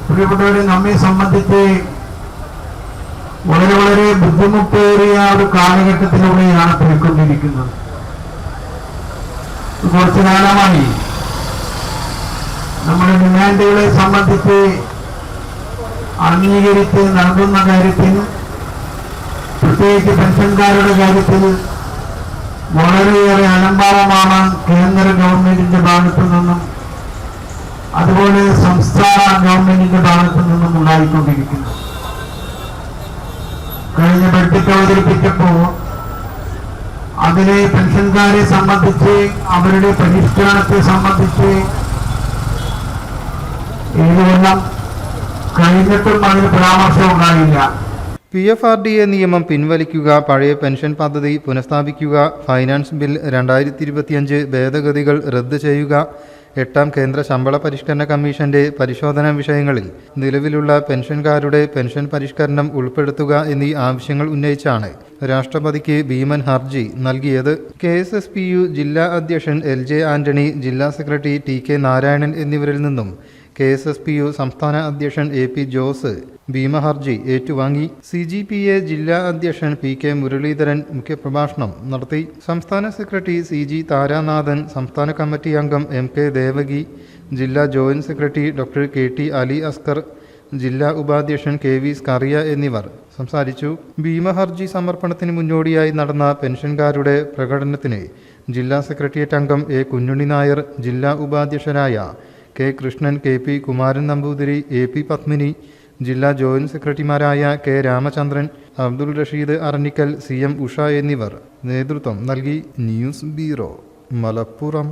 പ്രിയപ്പെട്ടവരെ, നമ്മെ സംബന്ധിച്ച് വളരെ വളരെ ബുദ്ധിമുട്ടേറിയ ഒരു കാലഘട്ടത്തിലൂടെയാണ് പോയിക്കൊണ്ടിരിക്കുന്നത്. കുറച്ചു കാലമായി നമ്മുടെ ഡിമാൻഡുകളെ സംബന്ധിച്ച് അംഗീകരിച്ച് നൽകുന്ന കാര്യത്തിൽ, പ്രത്യേകിച്ച് പെൻഷൻകാരുടെ കാര്യത്തിൽ വളരെയേറെ അലംഭാവമാണ് കേന്ദ്ര ഗവൺമെന്റിന്റെ ഭാഗത്തു നിന്നും അതുപോലെ സംസ്ഥാന ഗവൺമെന്റിന്റെ ഭാഗത്തു നിന്നും ഉണ്ടായിക്കൊണ്ടിരിക്കുന്നത്. കഴിഞ്ഞ ബഡ്ജറ്റ് അവതരിപ്പിച്ചപ്പോൾ അതിലെ പെൻഷൻകാരെ സംബന്ധിച്ച്, അവരുടെ പരിഷ്കരണത്തെ സംബന്ധിച്ച് 7 കൊല്ലം കഴിഞ്ഞിട്ടും അതിന് പരാമർശം ഉണ്ടായില്ല. PFRDA നിയമം പിൻവലിക്കുക, പഴയ പെൻഷൻ പദ്ധതി പുനഃസ്ഥാപിക്കുക, ഫൈനാൻസ് ബിൽ 2025 ഭേദഗതികൾ റദ്ദ് ചെയ്യുക, 8ാം കേന്ദ്ര ശമ്പള പരിഷ്കരണ കമ്മീഷന്റെ പരിശോധനാ വിഷയങ്ങളിൽ നിലവിലുള്ള പെൻഷൻകാരുടെ പെൻഷൻ പരിഷ്കരണം ഉൾപ്പെടുത്തുക എന്നീ ആവശ്യങ്ങൾ ഉന്നയിച്ചാണ് രാഷ്ട്രപതിക്ക് ഭീമൻ ഹർജി നൽകിയത്. KSSPU ജില്ലാ അധ്യക്ഷൻ LJ ആന്റണി, ജില്ലാ സെക്രട്ടറി TK നാരായണൻ എന്നിവരിൽ നിന്നും KSSPU സംസ്ഥാന അധ്യക്ഷൻ AP ജോസ് ഭീമ ഹർജി ഏറ്റുവാങ്ങി. CGPA ജില്ലാ അധ്യക്ഷൻ PK മുരളീധരൻ മുഖ്യപ്രഭാഷണം നടത്തി. സംസ്ഥാന സെക്രട്ടറി CG താരാനാഥൻ, സംസ്ഥാന കമ്മിറ്റി അംഗം MK ദേവകി, ജില്ലാ joint secretary doctor KT Ali Askar, ജില്ലാ ഉപാധ്യക്ഷൻ KV സ്കറിയ എന്നിവർ സംസാരിച്ചു. ഭീമ ഹർജി സമർപ്പണത്തിന് മുന്നോടിയായി നടന്ന പെൻഷൻകാരുടെ പ്രകടനത്തിന് ജില്ലാ സെക്രട്ടേറിയറ്റ് അംഗം A കുഞ്ഞുണ്ണി നായർ, ജില്ലാ ഉപാധ്യക്ഷരായ K Krishnan, KP Kumaran Namboothiri, AP Padmini, ജില്ലാ ജോയിന്റ് സെക്രട്ടറിമാരായ K രാമചന്ദ്രൻ, അബ്ദുൾ റഷീദ് അറനിക്കൽ, CM ഉഷ എന്നിവർ നേതൃത്വം നൽകി. News bureau, Malappuram.